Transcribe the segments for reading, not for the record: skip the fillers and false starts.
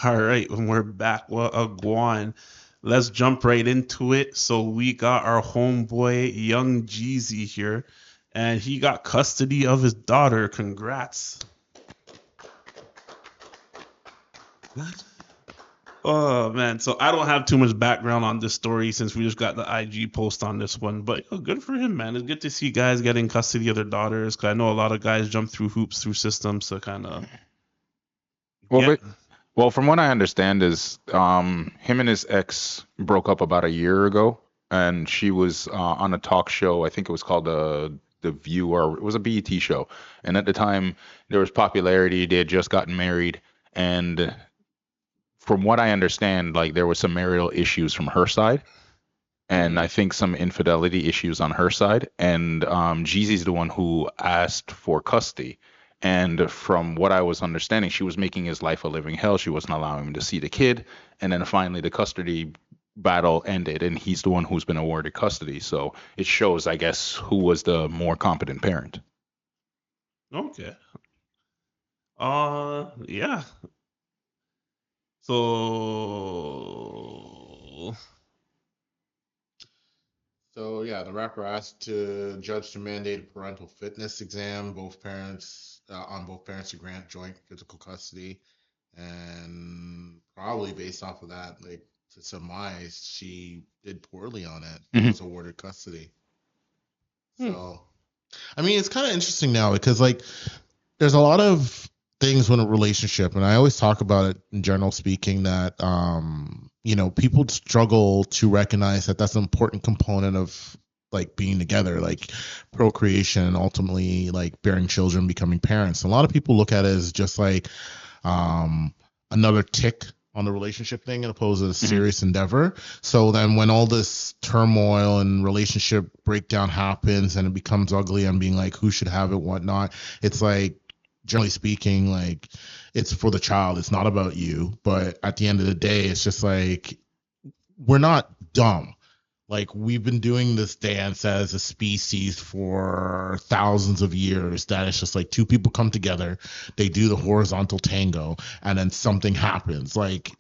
All right, when we're back, well, Guan, let's jump right into it. So we got our homeboy, young Jeezy here, and he got custody of his daughter. Congrats. Oh man, so I don't have too much background on this story since we just got the IG post on this one, but good for him, man. It's good to see guys getting custody of their daughters. 'Cause I know a lot of guys jump through hoops through systems to kind of Well, get. but well, from what I understand is him and his ex broke up about a year ago, and she was on a talk show. I think it was called the View, or it was a BET show. And at the time, there was popularity. They had just gotten married, and from what I understand, like there was some marital issues from her side, and I Mm, think some infidelity issues on her side. And Jeezy's the one who asked for custody. And from what I was understanding, she was making his life a living hell. She wasn't allowing him to see the kid. And then finally, the custody battle ended, and he's the one who's been awarded custody. So it shows, I guess, who was the more competent parent. okay. Yeah. So So yeah, the rapper asked to judge to mandate a parental fitness exam. Both parents on both parents to grant joint physical custody, and probably based off of that, like to surmise, she did poorly on it and Hmm. was awarded custody. hmm, So I mean, it's kind of interesting now because like there's a lot of things when a relationship, and I always talk about it in general speaking that people struggle to recognize that that's an important component of like being together, like procreation, and ultimately like bearing children, becoming parents. A lot of people look at it as just like um another tick on the relationship thing as opposed to a Hmm. serious endeavor. So then when all this turmoil and relationship breakdown happens and it becomes ugly and being like who should have it, whatnot, it's like generally speaking, like it's for the child. It's not about you. But at the end of the day, it's just like we're not dumb. Like we've been doing this dance as a species for thousands of years. That it's just like two people come together, they do the horizontal tango, and then something happens. Like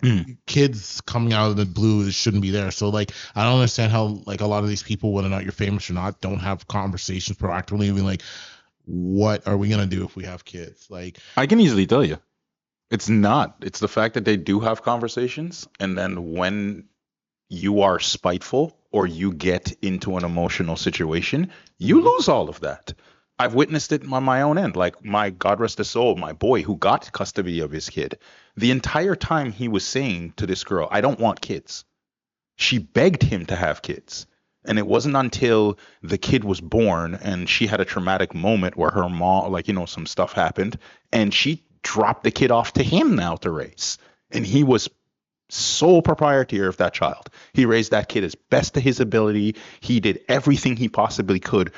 kids coming out of the blue shouldn't be there. So like I don't understand how like a lot of these people, whether or not you're famous or not, don't have conversations proactively. Being like, what are we gonna do if we have kids? Like, I can easily tell you. It's not. It's the fact that they do have conversations, and then when you are spiteful or you get into an emotional situation, you hmm. lose all of that. I've witnessed it on my own end. Like my God rest his soul, my boy who got custody of his kid, the entire time he was saying to this girl, I don't want kids. She begged him to have kids. And it wasn't until the kid was born and she had a traumatic moment where her mom, like, some stuff happened and she dropped the kid off to him now to raise. And he was sole proprietor of that child. He raised that kid as best to his ability. He did everything he possibly could,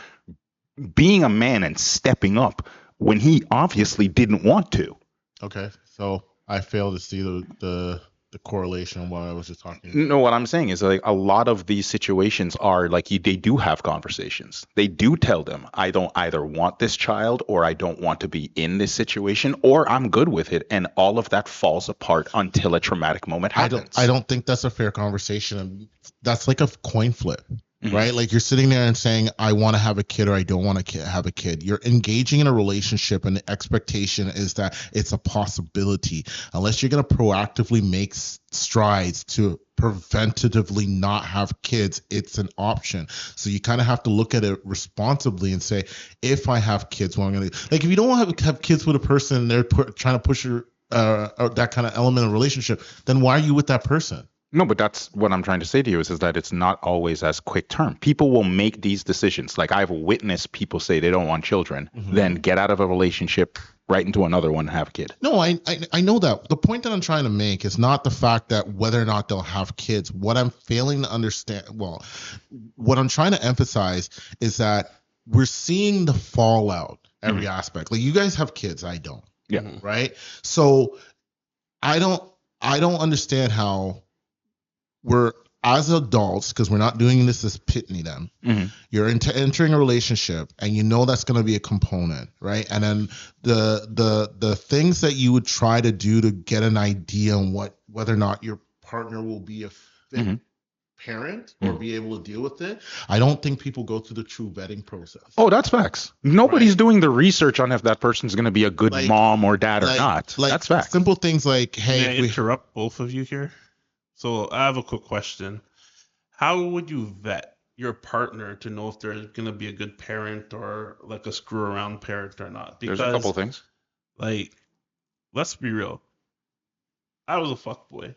being a man and stepping up when he obviously didn't want to. okay, so I fail to see the correlation on what I was just talking. No, what I'm saying is like a lot of these situations are like they do have conversations. They do tell them, I don't either want this child or I don't want to be in this situation or I'm good with it. And all of that falls apart until a traumatic moment I happens. don't think that's a fair conversation. That's like a coin flip, Mhm. right? Like you're sitting there and saying, I want to have a kid or I don't want to have a kid. You're engaging in a relationship, and the expectation is that it's a possibility. Unless you're going to proactively make strides to preventatively not have kids, it's an option. So you kind of have to look at it responsibly and say, if I have kids, what I'm going to like. If you don't want to have kids with a person and they're trying to push your that kind of element of relationship, then why are you with that person? No, but that's what I'm trying to say to you is that it's not always as quick term. People will make these decisions. Like I've witnessed people say they don't want children, then Mhm. get out of a relationship, right into another one, and have a kid. No, I know that. The point that I'm trying to make is not the fact that whether or not they'll have kids. What I'm failing to understand, well, what I'm trying to emphasize is that we're seeing the fallout Mhm. every aspect. Like you guys have kids, I don't, Yeah. Hmm. right? So I don't I don't understand how we're as adults, because we're not doing this as pitney them, you're entering a relationship and you know that's going to be a component, right? And then the things that you would try to do to get an idea on whether or not your partner will be a fit parent or be able to deal with it. I don't think people go through the true vetting process. Oh, that's facts. Nobody's doing the research on if that person's going to be a good mom or dad or not. That's facts. Simple things like, hey, May I interrupt both of you here? So I have a quick question. How would you vet your partner to know if they're going to be a good parent or like a screw around parent or not? There's a couple things. Like, let's be real. I was a fuckboy.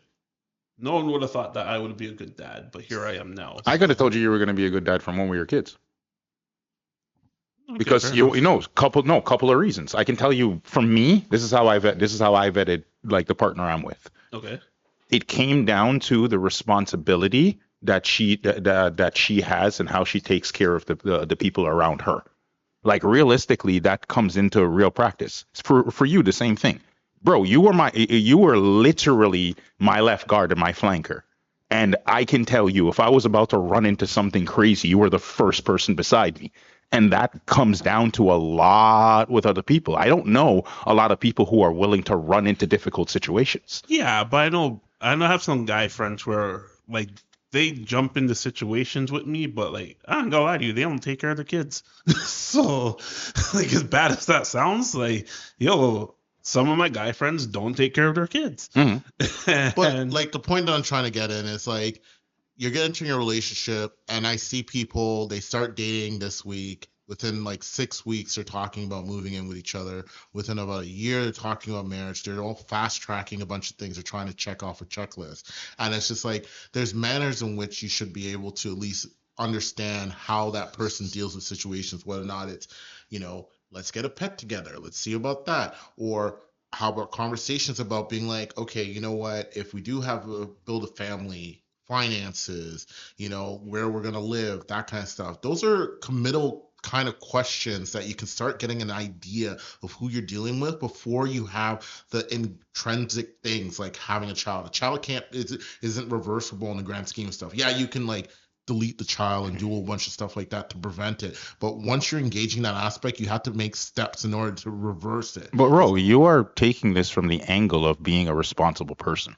No one would have thought that I would be a good dad, but here I am now. I could have told you were going to be a good dad from when we were kids. Okay, Because couple of reasons. I can tell you from me, this is how I vetted like the partner I'm with. Okay. It came down to the responsibility that she has and how she takes care of the people around her. Like realistically, that comes into real practice. For you, the same thing. Bro, you were literally my left guard and my flanker. And I can tell you, if I was about to run into something crazy, you were the first person beside me. And that comes down to a lot with other people. I don't know a lot of people who are willing to run into difficult situations. Yeah, but I have some guy friends where like they jump into situations with me, but like I don't gonna lie to you, they don't take care of the kids. So like as bad as that sounds, like some of my guy friends don't take care of their kids. But like the point that I'm trying to get in is like you're getting into your relationship, and I see people, they start dating this week. Within like 6 weeks, they're talking about moving in with each other. Within about a year, they're talking about marriage. They're all fast tracking a bunch of things. They're trying to check off a checklist. And it's just like there's manners in which you should be able to at least understand how that person deals with situations, whether or not it's, let's get a pet together. Let's see about that. Or how about conversations about being like, okay, you know what? If we do build a family, finances, where we're going to live, that kind of stuff. Those are committal kind of questions that you can start getting an idea of who you're dealing with before you have the intrinsic things like having a child. A child isn't reversible in the grand scheme of stuff. Yeah, you can like delete the child and do a bunch of stuff like that to prevent it. But once you're engaging that aspect, you have to make steps in order to reverse it. But Ro, you are taking this from the angle of being a responsible person.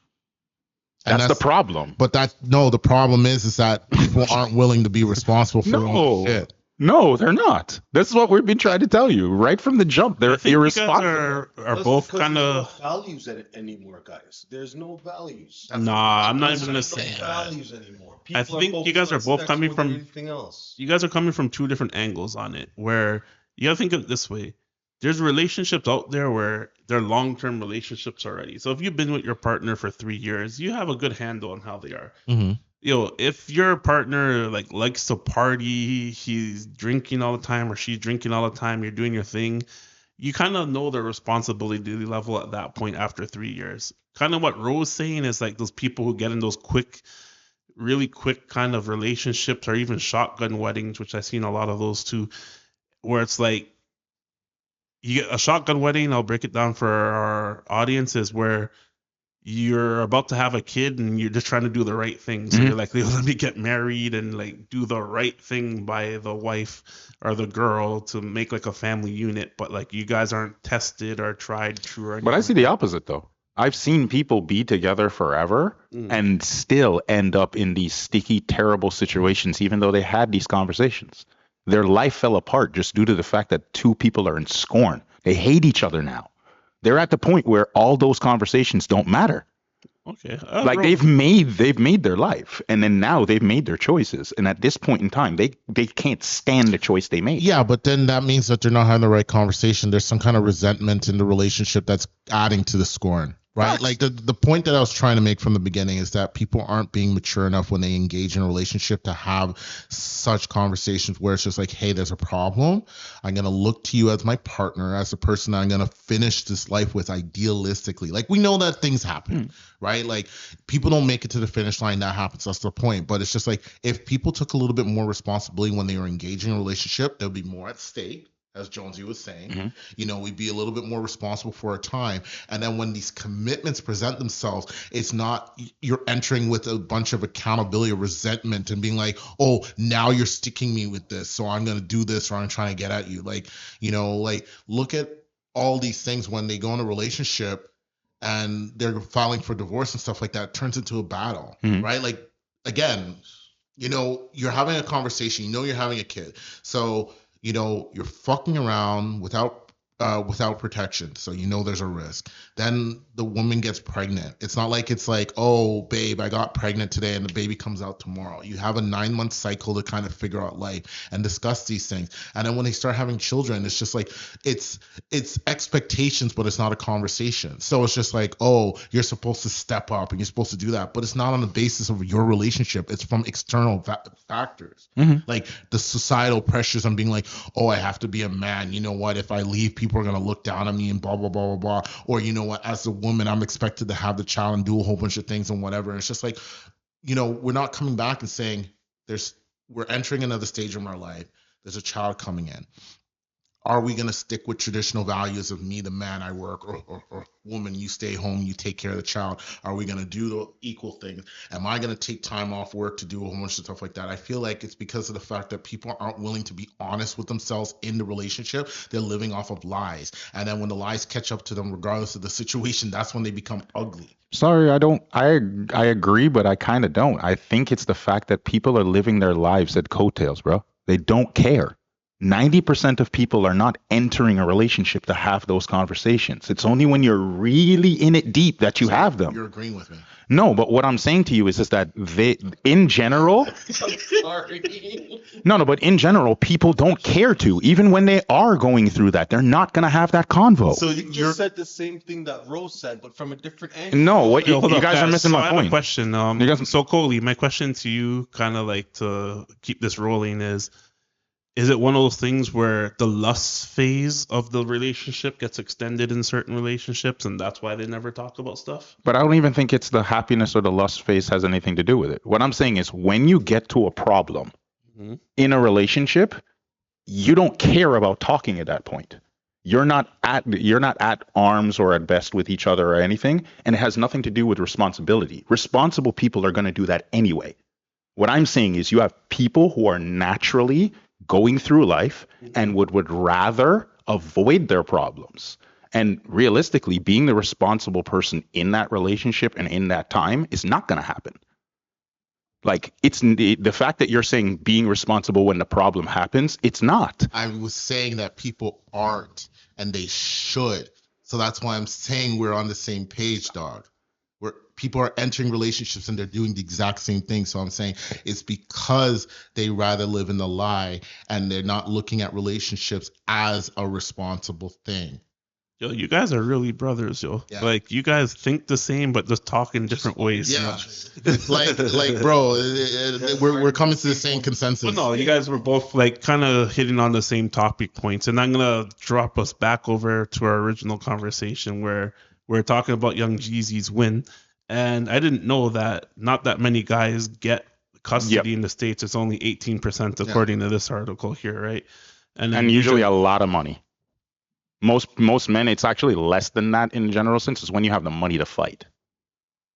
That's the problem. But the problem is that people aren't willing to be responsible for their own shit. No, they're not. This is what we've been trying to tell you right from the jump. They're irresponsible. You guys are both kind of values anymore, guys. There's no values. Nah, I'm not even gonna say values anymore. I think you guys are both coming from anything else. You guys are coming from two different angles on it. Where you gotta think of it this way: there's relationships out there where they're long-term relationships already. So if you've been with your partner for 3 years, you have a good handle on how they are. Mm-hmm. If your partner likes to party, he's drinking all the time or she's drinking all the time, you're doing your thing, you kind of know their responsibility level at that point after 3 years. Kind of what Ro's saying is like those people who get in those really quick kind of relationships or even shotgun weddings, which I've seen a lot of those too, where it's like you get a shotgun wedding. I'll break it down for our audiences where you're about to have a kid and you're just trying to do the right thing. So you're like, let me get married and like do the right thing by the wife or the girl to make like a family unit. But like you guys aren't tested or tried true. Or anything. But I see the opposite though. I've seen people be together forever and still end up in these sticky, terrible situations, even though they had these conversations. Their life fell apart just due to the fact that two people are in scorn. They hate each other now. They're at the point where all those conversations don't matter. Okay. They've made their life, and then now they've made their choices. And at this point in time, they can't stand the choice they made. Yeah, but then that means that they're not having the right conversation. There's some kind of resentment in the relationship that's adding to the scorn. Right. Like the point that I was trying to make from the beginning is that people aren't being mature enough when they engage in a relationship to have such conversations where it's just like, hey, there's a problem. I'm going to look to you as my partner, as the person I'm going to finish this life with idealistically. Like we know that things happen, right? Like people don't make it to the finish line. That happens. That's the point. But it's just like if people took a little bit more responsibility when they were engaging in a relationship, there'll be more at stake. as Jonesy was saying. Mhm. You know, we'd be a little bit more responsible for our time. And then when these commitments present themselves, it's not you're entering with a bunch of accountability or resentment and being like, oh, now you're sticking me with this, so I'm gonna do this or I'm trying to get at you. Like, you know, like look at all these things when they go in a relationship and they're filing for divorce and stuff like that, turns into a battle, Mhm. right? Like again, you know, you're having a conversation, you know, you're having a kid. So, you know, you're fucking around without protection. So, you know, there's a risk. Then the woman gets pregnant. It's not like it's like, oh, babe, I got pregnant today and the baby comes out tomorrow. You have a 9-month cycle to kind of figure out life and discuss these things. And then when they start having children, it's just like, it's expectations, but it's not a conversation. So it's just like, oh, you're supposed to step up and you're supposed to do that, but it's not on the basis of your relationship. It's from external factors, like the societal pressures on being like, oh, I have to be a man. You know what? If I leave, people are gonna look down on me and blah blah blah blah blah. Or you know what? As a woman, I'm expected to have the child and do a whole bunch of things and whatever. And it's just like, you know, we're not coming back and saying we're entering another stage in our life. There's a child coming in. Are we going to stick with traditional values of me, the man, I work, or woman, you stay home, you take care of the child? Are we going to do the equal thing? Am I going to take time off work to do a whole bunch of stuff like that? I feel like it's because of the fact that people aren't willing to be honest with themselves in the relationship. They're living off of lies. And then when the lies catch up to them, regardless of the situation, that's when they become ugly. Sorry, I don't. I agree, but I kind of don't. I think it's the fact that people are living their lives at coattails, bro. They don't care. 90% of people are not entering a relationship to have those conversations. It's only when you're really in it deep that you have them. You're agreeing with me. No, but what I'm saying to you is that they, in general, Sorry. no, but in general, people don't care to. Even when they are going through that, they're not going to have that convo. So You you're just said the same thing that Rose said, but from a different angle. No, what Yo, hold you up, guys are missing So my I have a point. question. You guys- So Coley, my question to you, kind of like to keep this rolling, is it one of those things where the lust phase of the relationship gets extended in certain relationships, and that's why they never talk about stuff? But I don't even think it's the happiness or the lust phase has anything to do with it. What I'm saying is when you get to a problem Mhm. in a relationship, you don't care about talking at that point. You're not at arms or at best with each other or anything, and it has nothing to do with responsibility. Responsible people are going to do that anyway. What I'm saying is you have people who are naturally going through life and would rather avoid their problems. And realistically, being the responsible person in that relationship and in that time is not going to happen. Like it's the fact that you're saying being responsible when the problem happens, it's not. I was saying that people aren't and they should. So that's why I'm saying we're on the same page, dog. Where people are entering relationships and they're doing the exact same thing. So I'm saying it's because they rather live in the lie and they're not looking at relationships as a responsible thing. Yo, you guys are really brothers, yo. Yeah. Like you guys think the same, but just talk in different ways. Yeah, it's like bro, we're coming to the same consensus. But no, you guys were both like kind of hitting on the same topic points, and I'm gonna drop us back over to our original conversation where we're talking about young Jeezy's win, and I didn't know that not that many guys get custody in the States. It's only 18% according to this article here, right? And usually a lot of money. Most men, it's actually less than that in general sense. Is when you have the money to fight.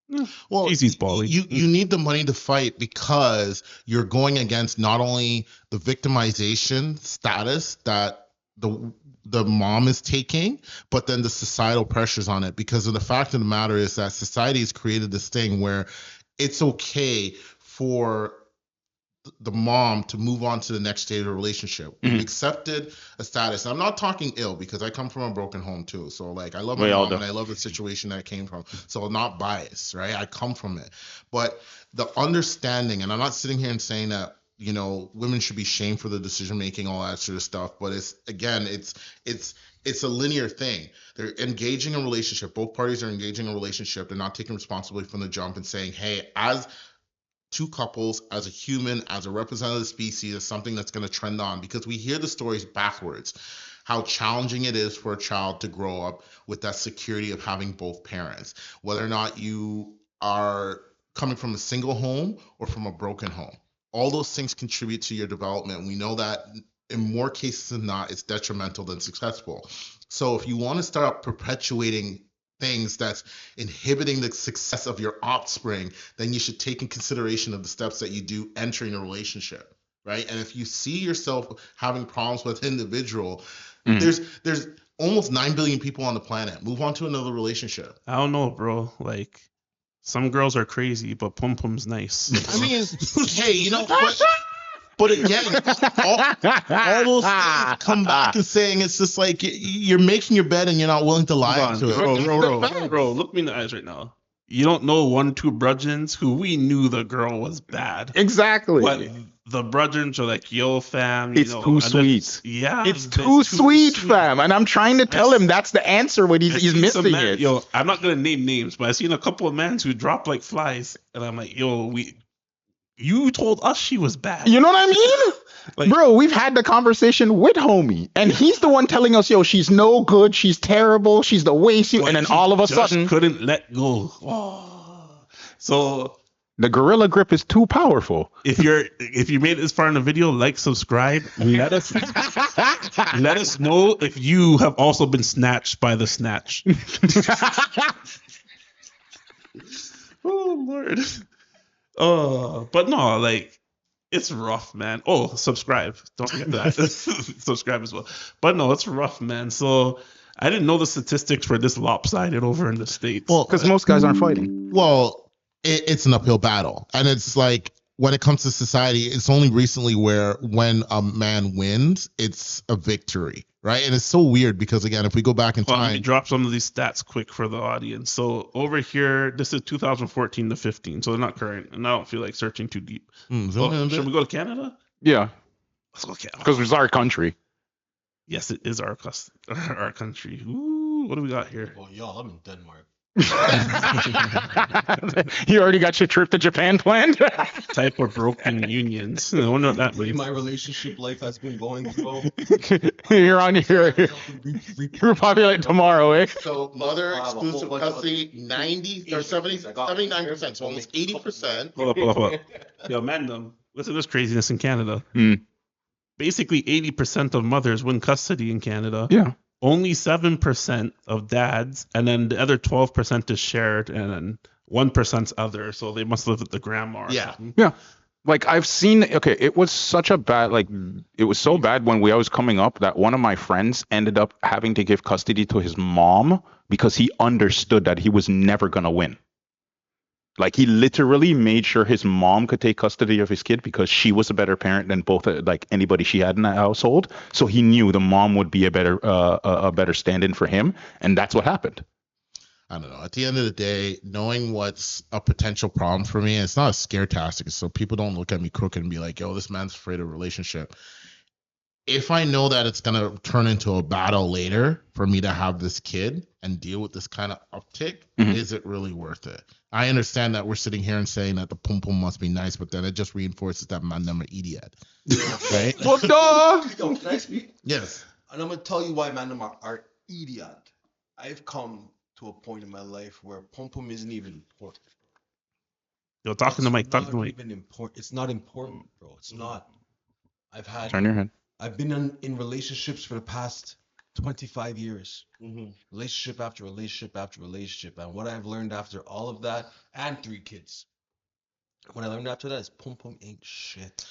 Well, Jeezy's balling. you need the money to fight because you're going against not only the victimization status that the mom is taking, but then the societal pressures on it. Because of the fact of the matter is that society has created this thing where it's okay for the mom to move on to the next stage of the relationship. We've accepted a status. I'm not talking ill because I come from a broken home too. So like I love my mom and I love the situation that I came from. So I'm not biased, right? I come from it. But the understanding, and I'm not sitting here and saying that, you know, women should be shamed for the decision making, all that sort of stuff. But it's a linear thing. They're engaging in a relationship. Both parties are engaging in a relationship. They're not taking responsibility from the jump and saying, hey, as two couples, as a human, as a representative species, is something that's going to trend on, because we hear the stories backwards, how challenging it is for a child to grow up with that security of having both parents, whether or not you are coming from a single home or from a broken home. All those things contribute to your development. We know that in more cases than not, it's detrimental than successful. So if you want to start perpetuating things that's inhibiting the success of your offspring, then you should take in consideration of the steps that you do entering a relationship, right? And if you see yourself having problems with an individual, there's almost 9 billion people on the planet. Move on to another relationship. I don't know, bro. Like, some girls are crazy, but Pum Pum's nice. I mean, hey, you know what? But again, all those things come back and saying it's just like you're making your bed and you're not willing to lie to it. Bro, look me in the eyes right now. You don't know 1 or 2 brudgeons who we knew the girl was bad. Exactly. But the brudgeons are like, yo, fam. It's too sweet. Yeah. It's too sweet, fam. And I'm trying to tell him that's the answer when he's missing it. Yo, I'm not going to name names, but I've seen a couple of men who drop like flies. And I'm like, yo, you told us she was bad. You know what I mean? Like, bro, we've had the conversation with homie, and he's the one telling us, yo, she's no good, she's terrible, she's the way she, and then all of a sudden couldn't let go. Oh. So the gorilla grip is too powerful. If you made it this far in the video, like, subscribe, let us know if you have also been snatched by the snatch. Oh Lord. But no, like, it's rough, man. Oh, subscribe. Don't forget that. Subscribe as well. But no, it's rough, man. So I didn't know the statistics were this lopsided over in the States. Well, because most guys aren't fighting. Well, it's an uphill battle. And it's like, when it comes to society, it's only recently where when a man wins, it's a victory, right? And it's so weird because, again, if we go back in time. Let me drop some of these stats quick for the audience. So over here, this is 2014 to 15. So they're not current. And I don't feel like searching too deep. Should we go to Canada? Yeah. Let's go to Canada. Because it's our country. Yes, it is our country. Ooh, what do we got here? Well, y'all, I'm in Denmark. You already got your trip to Japan planned? Type of broken unions. I wonder what that means. My relationship life has been going through. You're on here. Repopulate tomorrow, eh? So mother exclusive custody, 90 or 79%, so almost 80%. Hold up. Yo, Mandem, listen to this craziness in Canada. Basically, 80% of mothers win custody in Canada. Yeah. Only 7% of dads, and then the other 12% is shared, and then 1%'s other. So they must live with the grandma. Yeah. Yeah. Like, I've seen, okay, it was such a bad, like, it was so bad when I was coming up that one of my friends ended up having to give custody to his mom because he understood that he was never going to win. Like, he literally made sure his mom could take custody of his kid because she was a better parent than both, like, anybody she had in that household. So he knew the mom would be a better stand-in for him, and that's what happened. I don't know. At the end of the day, knowing what's a potential problem for me, it's not a scare tactic, so people don't look at me crooked and be like, yo, this man's afraid of a relationship. If I know that it's going to turn into a battle later for me to have this kid and deal with this kind of uptick, is it really worth it? I understand that we're sitting here and saying that the pum pum must be nice, but then it just reinforces that man, I'm an idiot. Right? What the? Yo, can I speak? Yes. And I'm going to tell you why man are idiot. I've come to a point in my life where pum pum isn't even important. Yo, talking to Mike. It's not important, bro. It's not. Turn your head. I've been in relationships for the past 25 years. Relationship after relationship after relationship. And what I've learned after all of that, and 3 kids, what I learned after that is pum pum ain't shit.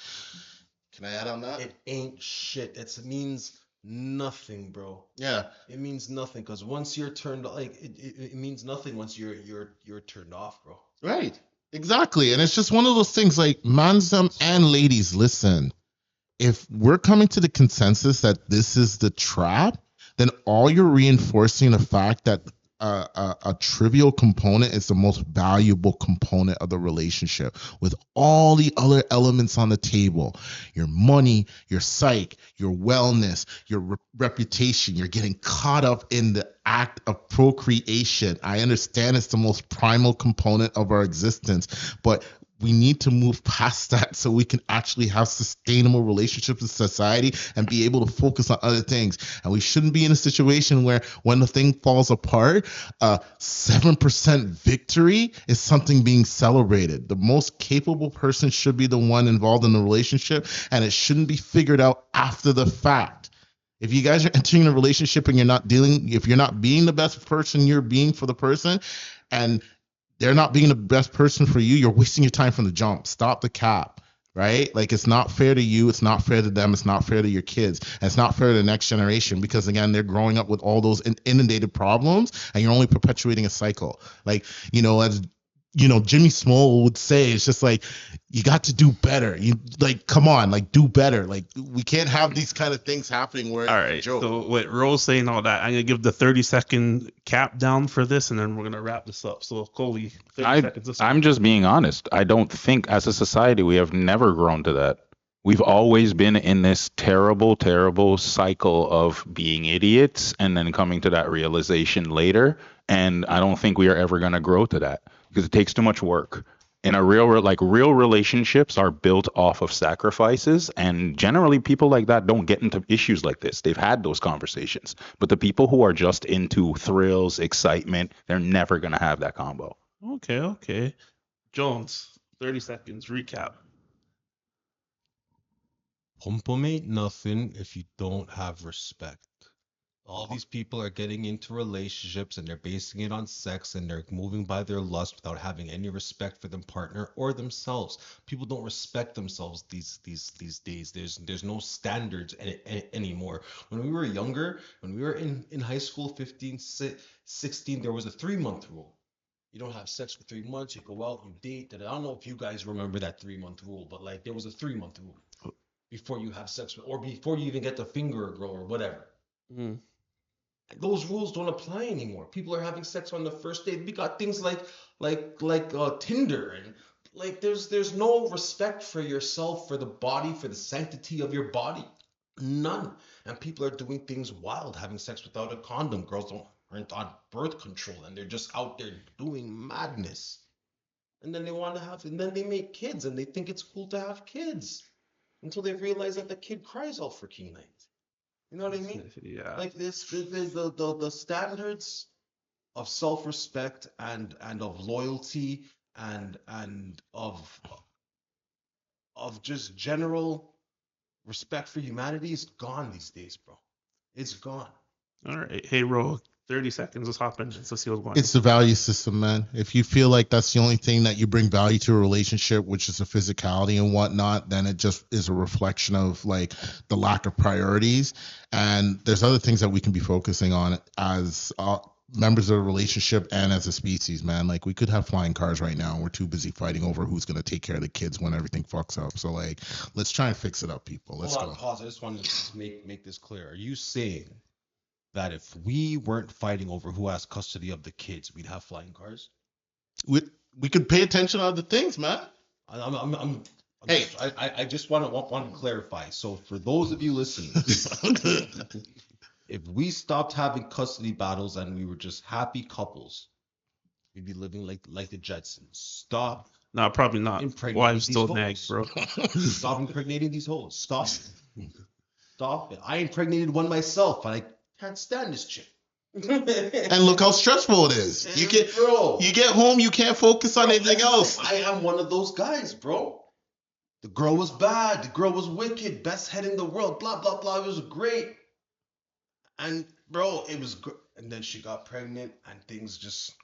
Can I add on that? It ain't shit. It means nothing, bro. Yeah. It means nothing because once you're turned, like, it means nothing once you're turned off, bro. Right. Exactly. And it's just one of those things, like, mansdom and ladies, listen. If we're coming to the consensus that this is the trap, then all you're reinforcing the fact that a trivial component is the most valuable component of the relationship, with all the other elements on the table: your money, your psyche, your wellness, your reputation. You're getting caught up in the act of procreation. I understand it's the most primal component of our existence, but we need to move past that so we can actually have sustainable relationships in society and be able to focus on other things. And we shouldn't be in a situation where when the thing falls apart, 7% victory is something being celebrated. The most capable person should be the one involved in the relationship, and it shouldn't be figured out after the fact. If you guys are entering a relationship and if you're not being the best person you're being for the person, and they're not being the best person for you, you're wasting your time from the jump. Stop the cap, right? Like, it's not fair to you. It's not fair to them. It's not fair to your kids. And it's not fair to the next generation because, again, they're growing up with all those inundated problems and you're only perpetuating a cycle. Like, as Jimmy Small would say, it's just like, you got to do better. You like, come on, like, do better. Like, we can't have these kind of things happening where all right. So with Rose saying all that, I'm gonna give the 30-second cap down for this, and then we're gonna wrap this up. So Coley, 30 seconds. I'm just being honest. I don't think as a society we have never grown to that. We've always been in this terrible, terrible cycle of being idiots and then coming to that realization later. And I don't think we are ever going to grow to that because it takes too much work. And real relationships are built off of sacrifices. And generally, people like that don't get into issues like this. They've had those conversations. But the people who are just into thrills, excitement, they're never going to have that combo. Okay. Jones, 30 seconds, recap. Pum ain't nothing if you don't have respect. All these people are getting into relationships and they're basing it on sex and they're moving by their lust without having any respect for their partner or themselves. People don't respect themselves these days. There's no standards anymore. When we were younger, when we were in high school, 15, 16, there was a 3-month rule. You don't have sex for 3 months, you go out, you date. And I don't know if you guys remember that 3-month rule, but like there was a 3-month rule before you have sex with, or before you even get to finger a girl or whatever. Mm. Those rules don't apply anymore. People are having sex on the first date. We got things like Tinder, and like there's no respect for yourself, for the body, for the sanctity of your body. None. And people are doing things wild, having sex without a condom. Girls aren't on birth control, and they're just out there doing madness. And then and then they make kids, and they think it's cool to have kids until they realize that the kid cries out for canines. You know what I mean? Yeah. Like the standards of self-respect and of loyalty and of just general respect for humanity is gone these days, bro. It's gone. All right. Hey, Ro, 30 seconds. Let's hop in. Let's see what's going on. It's the value system, man. If you feel like that's the only thing that you bring value to a relationship, which is the physicality and whatnot, then it just is a reflection of like the lack of priorities. And there's other things that we can be focusing on as members of a relationship and as a species, man. Like, we could have flying cars right now. We're too busy fighting over who's going to take care of the kids when everything fucks up. So like, let's try and fix it up, people. Let's Hold on, go. pause. I just wanted to make this clear. Are you saying that if we weren't fighting over who has custody of the kids, we'd have flying cars? We could pay attention to other things, man. Hey, I just want to clarify. So for those of you listening, if we stopped having custody battles and we were just happy couples, we'd be living like the Jetsons. Stop. No, probably not. Wives still nag, bro. Stop impregnating these hoes. Stop it. I impregnated one myself, and I can't stand this chick. And look how stressful it is. You get home, you can't focus on anything else. I am one of those guys, bro. The girl was bad. The girl was wicked. Best head in the world. Blah blah blah. It was great. And bro, it was good. And then she got pregnant, and things just.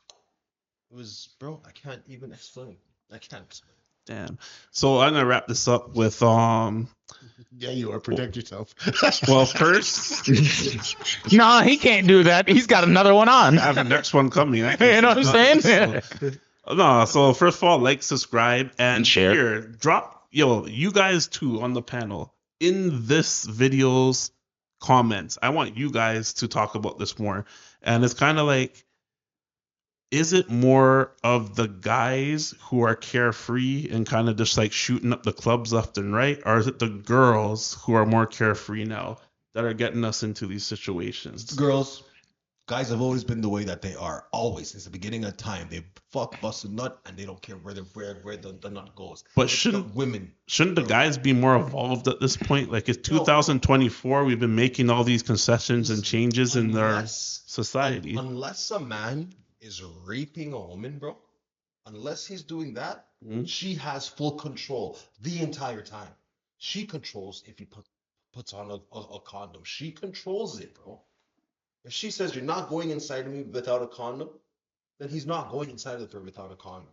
It was, bro. I can't even explain. I can't explain. Damn. So I'm gonna wrap this up with Yeah, you are. Protect yourself. Well, first, Nah, he can't do that. He's got another one on. I have the next one coming. You know what I'm saying? So first of all, like, subscribe, and share. Here, drop, you guys too on the panel in this video's comments. I want you guys to talk about this more. And it's kind of like, is it more of the guys who are carefree and kind of just like shooting up the clubs left and right? Or is it the girls who are more carefree now that are getting us into these situations? Girls. Guys have always been the way that they are, always since the beginning of time. They fuck, bust a nut, and they don't care where the nut goes. But It's the shouldn't the guys be more evolved at this point? Like it's 2024, we've been making all these concessions and changes in our society. Unless a man is raping a woman, bro, unless he's doing that, she has full control the entire time. She controls if he puts on a condom. She controls it, bro. If she says you're not going inside of me without a condom, then he's not going inside of her without a condom.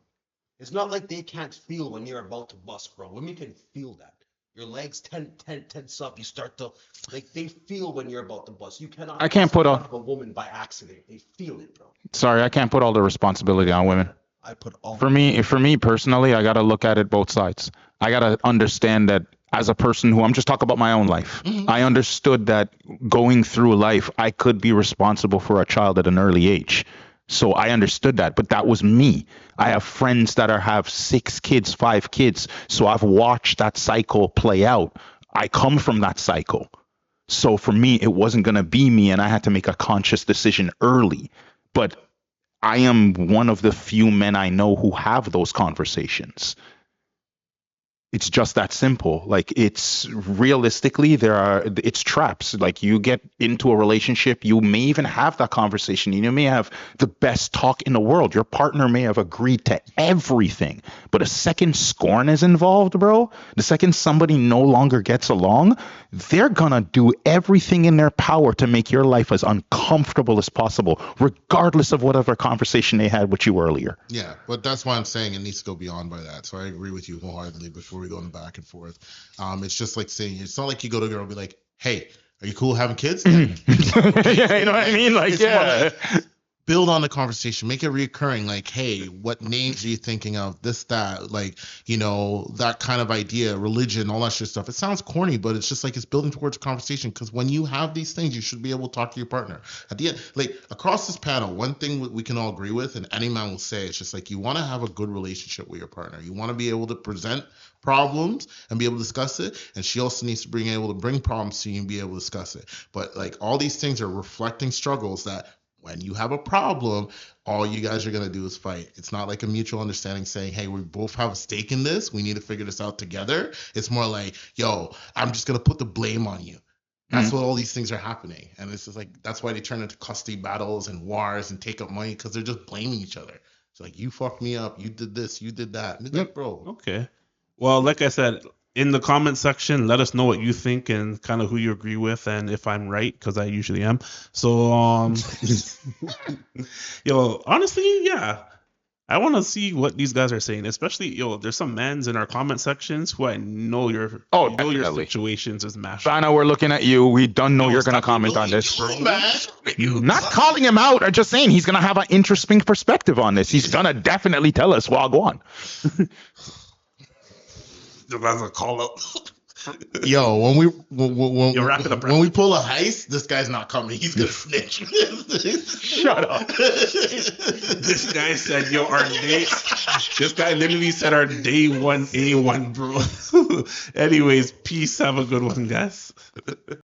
It's not like they can't feel when you're about to bust, bro. Women can feel that. Your legs tense up. You start to like they feel when you're about to bust. You cannot. I can't put on a woman by accident. They feel it, bro. Sorry, I can't put all the responsibility on women. I put all. For me personally, I got to look at it both sides. I got to understand that as a person who I'm just talking about my own life. I understood that going through life, I could be responsible for a child at an early age. So I understood that, but that was me. I have friends that have 6 kids, 5 kids. So I've watched that cycle play out. I come from that cycle. So for me, it wasn't going to be me, and I had to make a conscious decision early. But I am one of the few men I know who have those conversations. It's just that simple. Like it's realistically, it's traps. Like you get into a relationship, you may even have that conversation. You may have the best talk in the world. Your partner may have agreed to everything, but a second scorn is involved, bro. The second somebody no longer gets along, they're gonna do everything in their power to make your life as uncomfortable as possible, regardless of whatever conversation they had with you earlier. Yeah, but that's why I'm saying it needs to go beyond by that. So I agree with you wholeheartedly before we go back and forth. It's just like saying, it's not like you go to a girl and be like, hey, are you cool having kids? Yeah, you know what I mean? Like, yeah. Build on the conversation, make it reoccurring. Like, hey, what names are you thinking of? This, that, like, you know, that kind of idea, religion, all that shit stuff. It sounds corny, but it's just like it's building towards a conversation. Because when you have these things, you should be able to talk to your partner. At the end, like across this panel, one thing we can all agree with, and any man will say, it's just like you want to have a good relationship with your partner. You want to be able to present problems and be able to discuss it, and she also needs to be able to bring problems so you can be able to discuss it. But like all these things are reflecting struggles that when you have a problem, all you guys are going to do is fight. It's not like a mutual understanding saying, hey, we both have a stake in this. We need to figure this out together. It's more like, yo, I'm just going to put the blame on you. That's what all these things are happening. And it's just like, that's why they turn into custody battles and wars and take up money, because they're just blaming each other. It's like, you fucked me up. You did this. You did that. And it's like, bro. Okay. Well, like I said, in the comment section, let us know what you think and kind of who you agree with, and if I'm right, because I usually am. So, yo, honestly, yeah, I want to see what these guys are saying. Especially, yo, there's some mans in our comment sections who I know your situations is mashed. Vanna, we're looking at you. We don't know you're gonna comment on this. Not calling him out, or just saying he's gonna have an interesting perspective on this. He's gonna definitely tell us. Wagwan. That's a call up. Yo, when we when we pull a heist, this guy's not coming. He's gonna snitch. Shut up. This guy said, "Yo, our day." This guy literally said, "Our day one A1, bro." Anyways, peace. Have a good one, guys.